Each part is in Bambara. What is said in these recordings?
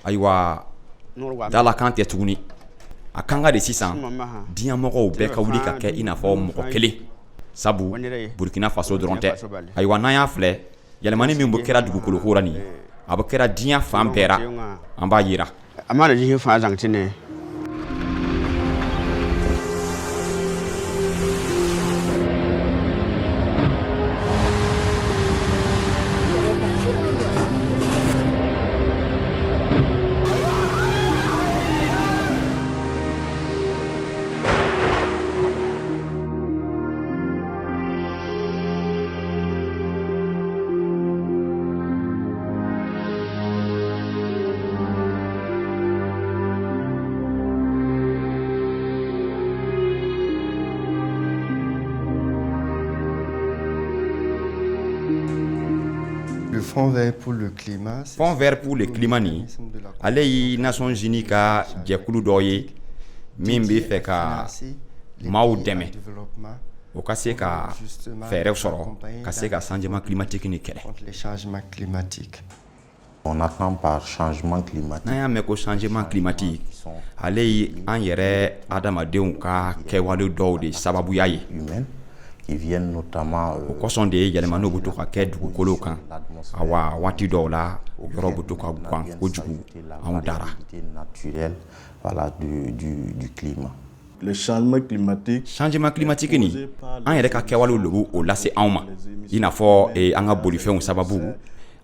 Ayiwa dala kan tɛ tuguni a kan ka de sisan diɲɛ mɔgɔw bɛɛ ka wuli ka kɛ i n'a fɔ mɔgɔ kelen sabu Burkina Faso dɔrɔn tɛ ayiwa n'an y'a filɛ yɛlɛmani min bɛ kɛra dugukolo ko la nin a bɛ kɛra diɲɛ fan bɛɛ an b'a yira amana jihin fa zangtine Fond vert pour le climat ni ale yi Nations Unies ka jɛkulu dɔ ye min bɛ fɛ ka maaw dɛmɛ o ka se ka fɛɛrɛw sɔrɔ ka se ka changement climatique ni kɛlɛ. On attend par changement climatique. N'an y'a mɛn ko changement climatique ale yi an yɛrɛ adamadenw ka kɛwale dɔw de sababuya ye. Qui viennent notamment o kɔsɔn de yɛlɛmaniw bɛ to ka kɛ dugukolo kan awa waati dɔw la yɔrɔ bɛ to ka gan kojugu anw dara. Voilà du climat. Le changement climatique ni an yɛrɛ ka kɛwalew de b'o lase anw ma i n'a fɔ an ka bolifɛnw sababu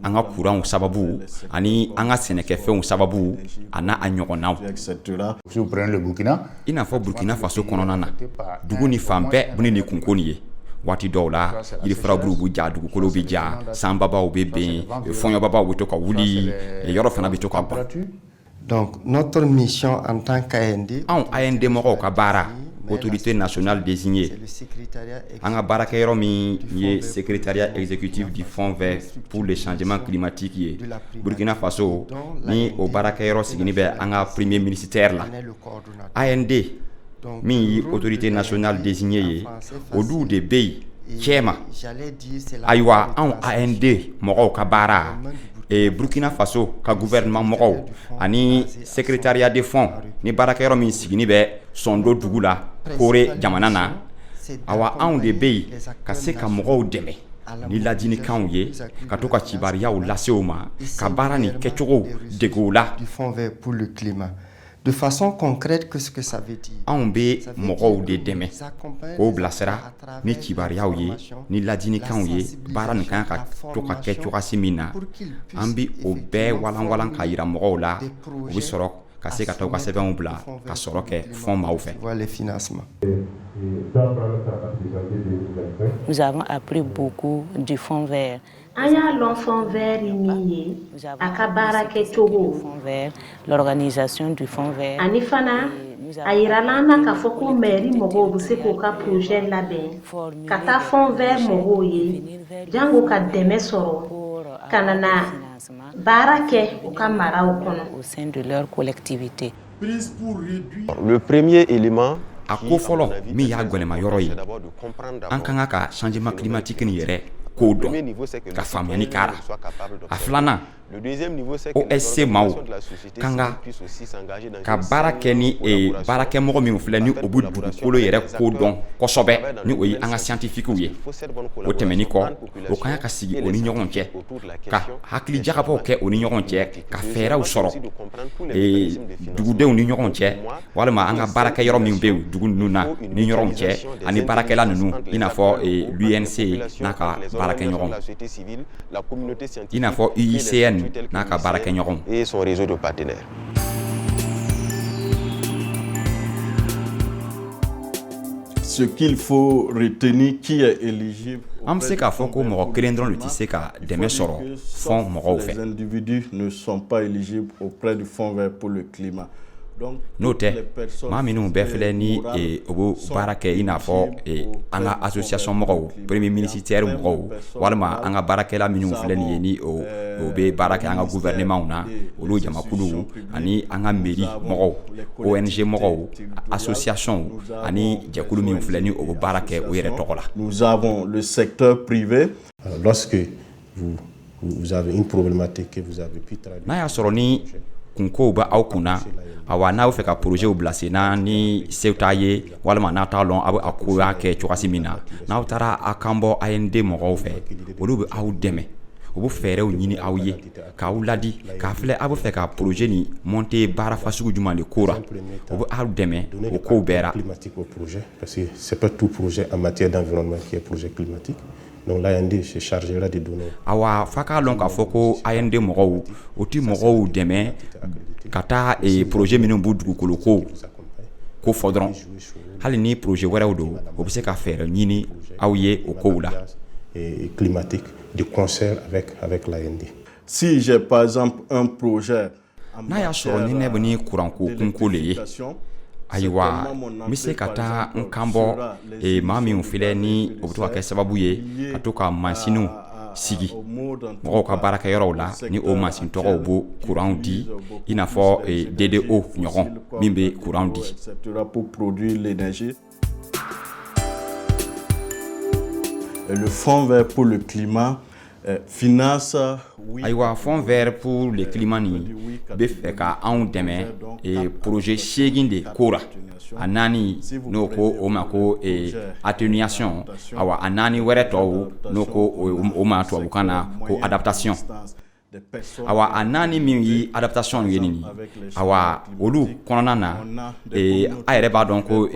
an ka courantw sababu ani an ka sɛnɛkɛfɛnw sababu a n'a ɲɔgɔnnaw. Si vous prenez le Burkina, i n'a fɔ Burkina Faso kɔnɔna na dugu ni fan bɛɛ bɛ ni kunko nin ye waati dɔw la yirifurabuluw bɛ ja dugukolo bɛ ja sanbabaw bɛ ben fɔɲɔbabaw bɛ to ka wuli yɔrɔ fana bɛ to ka ban. Donc notre mission en tant qu'AND anw AND mɔgɔw ka baara autorité nationale désignée an ka baarakɛyɔrɔ min ye secrétariat exécutif du Fonds vert pour le changement climatique ye Burkina Faso ni o baarakɛyɔrɔ sigini bɛ an ka premier ministère la AND min ye autorité nationale désignée ye o du de bɛ yen cɛma ayiwa anw AND mɔgɔw ka baara Burkina Faso ka gouvernement mɔgɔw ani secrétariat de fonds ni baarakɛyɔrɔ min sigini bɛ Sondo dugu la Kore jamana na awa anw de bɛ yen ka se ka mɔgɔw dɛmɛ ni ladinikanw ye ka to ka cibariyaw lase o ma ka baara ni kɛcogow dege o la. De façon concrète, qu'est-ce que ça veut dire? Anw bɛ mɔgɔw de dɛmɛ k'o bilasira ni cibariyaw ye ni ladinikanw ye baara nin kan ka to ka kɛ cogoya min na an bɛ o bɛɛ walanwalan ka yira mɔgɔw la o bɛ sɔrɔ ka se ka taa u ka sɛbɛnw bila ka sɔrɔ kɛ fond maaw fɛ. Nous avons appris beaucoup du Fonds vert. An y'a lɔn fond vert min ye a ka baara kɛcogo l'organisation du Fonds vert ani fana a yirala an na k'a fɔ ko mairie mɔgɔw bɛ se k'u ka projet labɛn ka taa fond vert mɔgɔw ye jango ka dɛmɛ sɔrɔ ka na baara kɛ u ka maraw kɔnɔ au sein de leur collectivité. Le premier élément a ko fɔlɔ min y'a gɛlɛma yɔrɔ ye an kan ka changement climatique ni yɛrɛ k'o dɔn ka faamuyali k'a la a filanan OSC maaw kan ka baara kɛ ni baarakɛmɔgɔ minnu filɛ ni o bɛ dugukolo yɛrɛ ko dɔn kosɛbɛ ni o ye an ka scientifiquew ye o tɛmɛni kɔ o kan ka sigi o ni ɲɔgɔn cɛ ka hakili jagabaw kɛ o ni ɲɔgɔn cɛ ka fɛɛrɛw sɔrɔ dugudenw ni ɲɔgɔn cɛ walima an ka baarakɛyɔrɔ min bɛ yen dugu ninnu na ni ɲɔgɔn cɛ ani baarakɛla ninnu i n'a fɔ l'UNC n'a ka baarakɛɲɔgɔn i n'a fɔ UICN n'a ka baarakɛɲɔgɔn et son réseau de partenaires. Ce qu'il faut retenir qui est éligible. An bɛ se k'a fɔ ko mɔgɔ kelen dɔrɔn de tɛ se ka dɛmɛ sɔrɔ fond mɔgɔw fɛ. Les individus ne sont pas éligibles auprès du Fonds vert pour le climat. N'o tɛ maa minnu bɛɛ filɛ ni o bɛ baara kɛ i n'a fɔ an ka association mɔgɔw premier ministère mɔgɔw walima an ka baarakɛla minnu filɛ nin ye ni o bɛ baara kɛ an ka gouvernement na olu jamakuluw ani an ka mairie mɔgɔw ONG mɔgɔw association ani jɛkulu minnu filɛ ni o bɛ baara kɛ o yɛrɛ tɔgɔ la. Nous avons le secteur privé. Lorsque vous vous avez une problématique que vous avez pu traduire. N'a y'a sɔrɔ ni kunkow bɛ aw kunna awa n'aw fɛ ka projet bila sen na ni sew t'a ye walima n'a t'a lɔn a bɛ a koya kɛ cogoya min na n'aw taara a kan bɔ AND mɔgɔw fɛ olu bɛ aw dɛmɛ u bɛ fɛɛrɛw ɲini aw ye k'aw ladi k'a filɛ aw bɛ fɛ ka projet ni monter baara fasugu jumɛn de ko la u bɛ aw dɛmɛ o kow bɛɛ la. Parce que c'est pas tout projet en matière d'environnement qui est projet climatique. Donc l'AND se chargera de donner. Awa fa k'a lɔn k'a fɔ ko AND mɔgɔw o ti mɔgɔw dɛmɛ ka taa projet minnu b'u dugukolo ko fɔ dɔrɔn hali ni projet wɛrɛw don o bɛ se ka fɛɛrɛ ɲini aw ye o kow la. Climatique de concert avec l'AND. Si j'ai par exemple un projet n'a y'a sɔrɔ ni ne bɛ ni kuranko kunko le ye ayiwa n bɛ se ka taa n kan bɔ maa min filɛ ni o bɛ to ka kɛ sababu ye ka to ka mansiniw sigi mɔgɔw ka baarakɛyɔrɔw la ni o mansin tɔgɔw b'o kuranw di i n'a fɔ DDO ɲɔgɔn min bɛ kuranw di. Le Fonds vert pour le climat finance. Ayiwa Fonds vert pour le climat ni bɛ fɛ ka anw dɛmɛ projet 8 de ko la a 4 n'o ko o ma ko atténuation awa a 4 wɛrɛ tɔw n'o ko o ma tubabukan na ko adaptation. Awa a 4 min ye adaptation ye nin awa olu kɔnɔna na a yɛrɛ b'a dɔn ko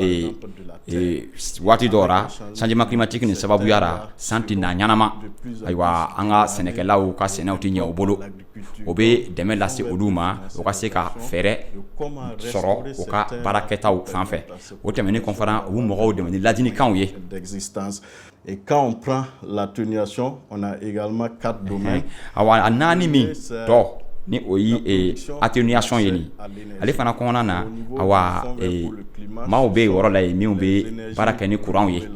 waati dɔw la changement climatique ni sababuya la san tɛ na ɲanama ayiwa an ka sɛnɛkɛlaw ka sɛnɛw tɛ ɲɛ u bolo o bɛ dɛmɛ lase olu ma o ka se ka fɛɛrɛ sɔrɔ u ka baarakɛtaw fan fɛ o tɛmɛnen kɔ fana u bɛ mɔgɔw dɛmɛ ni ladilikanw ye. Et quand on prend l'atténuation, on a également 4 domaines. Awa a 4 min tɔ ni o ye atténuation ye nin ale fana kɔnɔna na awa maaw bɛ yɔrɔ la ye minnu bɛ baara kɛ ni courant ye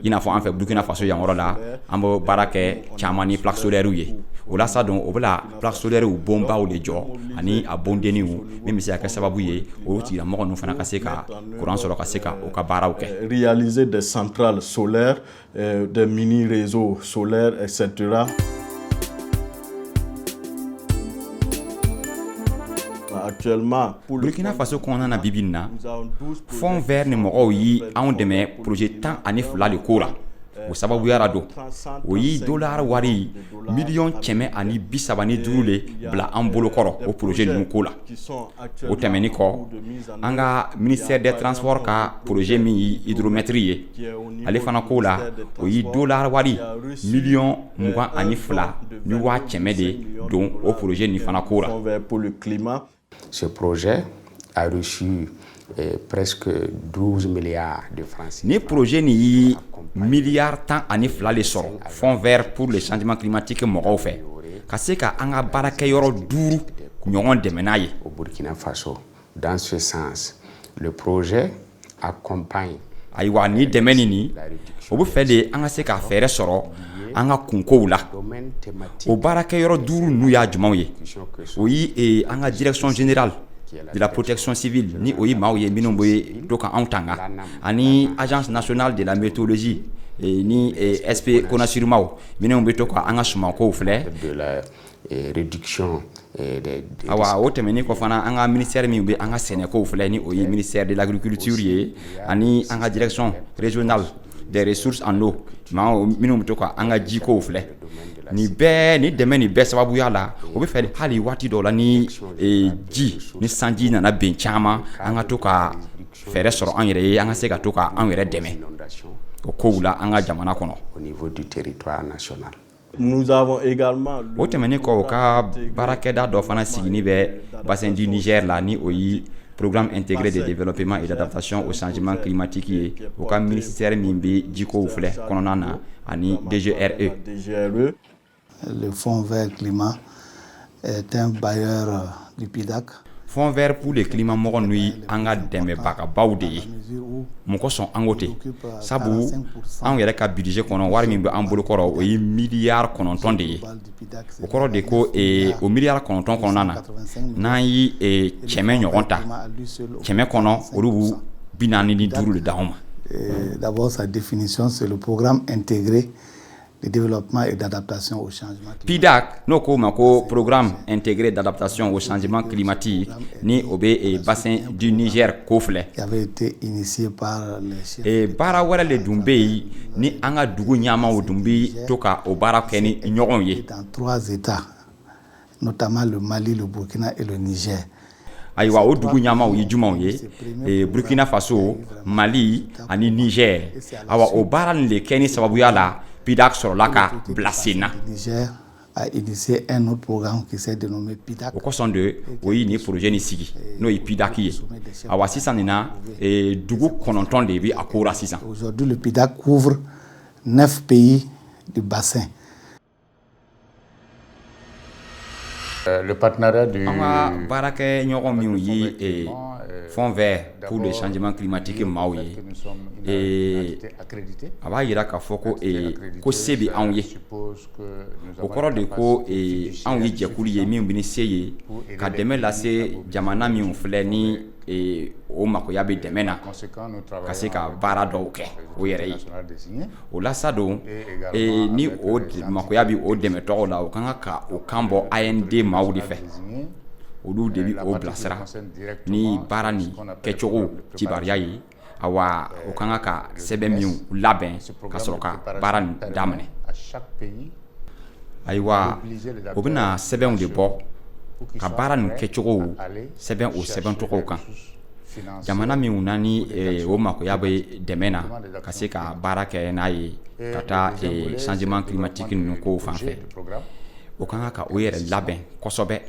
i n'a fɔ an fɛ Burkina Faso yan yɔrɔ la an bɛ baara kɛ caman ni plaque solaire ye o la sa dɔn o bɛna plaque solaire bonbaw de jɔ ani a bondenniw min bɛ se ka kɛ sababu ye o tigilamɔgɔ ninnu fana ka se ka courant sɔrɔ ka se ka o ka baaraw kɛ. Réaliser des centrales solaires, des mini réseaux solaires, etc. Actuellement, Burkina Faso kɔnɔna na bibi na Fonds vert ni mɔgɔw yi anw dɛmɛ projet 12 de ko la o sababuya la don o yi dollar wari $135 le bila an bolokɔrɔ o projet ninnu ko la o tɛmɛni kɔ an ka ministère des transports ka projet min ye hydrométrie ye ale fana ko la o yi dollar wari $22 ni waa kɛmɛ de don o projet nin fana ko la. Ce projet a reçu presque 12 milliards de francs. Ni projet ni milliards $10 le sɔrɔ Fonds vert pour le changement climatique mɔgɔw fɛ ka se ka an ka baarakɛyɔrɔ 5 ɲɔgɔn dɛmɛ n'a ye. Au Burkina Faso, dans ce sens, le projet accompagne. Ayiwa ni dɛmɛ ni o bɛ fɛ de an ka se ka fɛɛrɛ sɔrɔ an ka kunkow la o baarakɛyɔrɔ 5 n'u y'a jumanw ye o ye an ka direction générale de la protection civile ni o ye maaw ye minnu bɛ to ka anw tanga ani agence nationale de la météorologie ni SP Konasirimaw minnu bɛ to ka an ka sumankow filɛ. De la réduction awa o tɛmɛnen kɔ fana an ka ministère min bɛ an ka sɛnɛkow filɛ ni o ye ministère de l'agriculture ye ani an ka direction régionale des ressources en eau minnu bɛ to ka an ka jikow filɛ ni dɛmɛ ni bɛɛ sababuya la o bɛ fɛ hali waati dɔw la ni ji ni sanji nana ben caman an ka to ka fɛɛrɛ sɔrɔ an yɛrɛ ye an ka se ka to ka an yɛrɛ dɛmɛ o kow la an ka jamana kɔnɔ. Au niveau du territoire national. Nous avons également o tɛmɛnen kɔ o ka baarakɛda dɔ fana sigini bɛ bassin du Niger la ni o ye programme intégré de développement et d'adaptation au changement climatique ye o ka ministère min bɛ jikow filɛ kɔnɔna na ani DGRE. Le Fonds vert climat est un bailleur du PIDAC. Fonds vert pour le climat mɔgɔ n'u ye an ka dɛmɛbagabaw de ye mun kosɔn an ko ten sabu an yɛrɛ ka budget kɔnɔ wari min bɛ an bolokɔrɔ o ye miliyari 9 de ye o kɔrɔ de ko o miliyari 9 kɔnɔna na n'an ye kɛmɛ ɲɔgɔn ta kɛmɛ kɔnɔ olu b'u 45 de d'anw ma. D'abord sa définition c'est le programme intégré de développement et d'adaptation au changement climatique. PIDAC no ko mako programme intégré d'adaptation au changement climatique ni obe et bassin du Niger kofle. Qui avait été initié par les chefs. Et bara wala le dumbe ni anga dugu nyama o dumbi toka o bara keni nyoron ye. Dans 3 États, notamment le Mali, le Burkina et le Niger. Ayiwa o dugu nyama o yijuma ye e Burkina Faso, Mali ani Niger. Awa o bara le keni sababu yala PIDAC sur la ka blasina. Niger a initié un autre programme qui s'est dénommé PIDAC. Au cours de oui ni projet ni sigi no i PIDAC ye. Awa sisan nina e dugu kononton de bi akora sisan. Aujourd'hui le PIDAC couvre 9 pays du bassin. Le partenariat du Barake Nyoron Miouyi et Fonds vert pour le changement climatique Maouye. Et Aba Yiraka Foko et Kosebi Anouye. Au cours de ko et Anouye Djakouliye Miou Biniseye, Kademe Lasse, Jamana Miou Fleni et Omakoyabe Demena. Kaseka Baradoke, Oyerei. O Lassado, et ni o Makoyabi o Demetor la Okanga o Kambo AND Maoudi fait. Olu debi o blasera ni barani kechoro tibariayi awa okanga ka sebemiu laben kasoroka barani damane aywa obina seben de bo ka barani kechoro seben o seben to kan jamana mi unani o mako yabe demena kaseka baraka nayi kata changement climatique no ko fanfe okanga ka oyere laben kosobe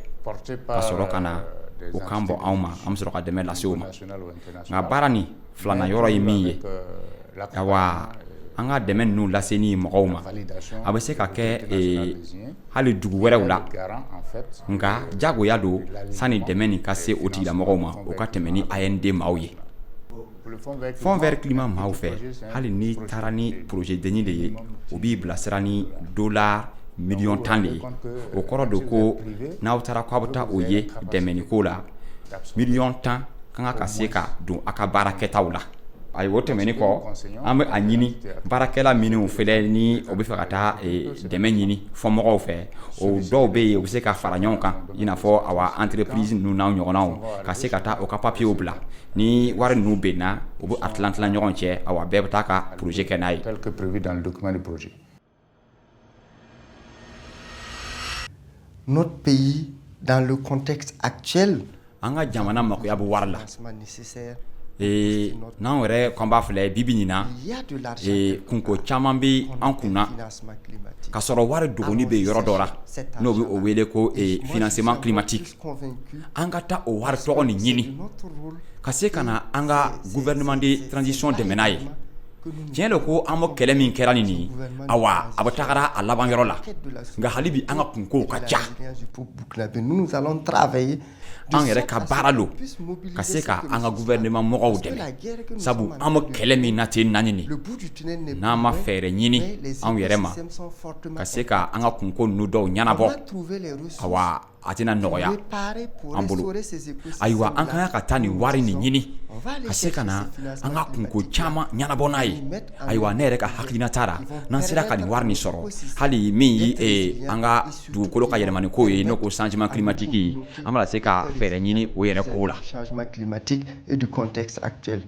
kasoro kana o kambo awma am soro ka deme la soma nga barani flana yoro yimi awa anga deme nu la seni mogoma abese ka ke hali dugu werewla nga jago yado sani deme ni kase oti la mogoma o ka temeni AND mawye Fonds vert climat maw fe hali ni tarani projet deni de obi blasrani dollar million tande o koro do ko na utara kwabta oye demeni kola million tan kanga kaseka do aka baraketa wala ay wote meni ko am anyini barakela mini o fele ni obi fakata demeni ni fomo fe o do be o se ka faranyon kan ina fo awa entreprise nu na nyona kaseka ta o ka papier o bla ni war nu be na o Atlantique la nyon che awa bebta ka projet kenai tel que prévu dans le document du projet. Notre pays, dans le contexte actuel, anga jamana mako yabu warla na were komba fle bibinina kunko chaman bi ankuna ka soro ware dogoni be yorodora no bi o wele ko financement climatique anga ta o war to oni nyini kase kana anga gouvernement de transition de menaye tiens le ko amo kele min kerani ni awa abatakara alaban yorola nga halibi anga kunko ka cha nous allons travailler an yɛrɛ ka baara lo ka se ka an ka gouvernement mɔgɔw dɛmɛ sabu an ma kɛlɛ min na ten naani ni n'an ma fɛɛrɛ ɲini an yɛrɛ ma ka se ka an ka kunko ninnu dɔw ɲɛnabɔ awa a tɛna nɔgɔya an bolo ayiwa an ka ka taa nin wari nin ɲini ka se ka na an ka kunko caman ɲɛnabɔ n'a ye ayiwa ne yɛrɛ ka hakilina tara n'an sera ka nin wari nin sɔrɔ hali min ye an ka dugukolo ka yɛlɛmani ko ye n'o ko changement climatique an bɛna se ka fɛɛrɛ ɲini o yɛrɛ ko la changement climatique et du contexte actuel.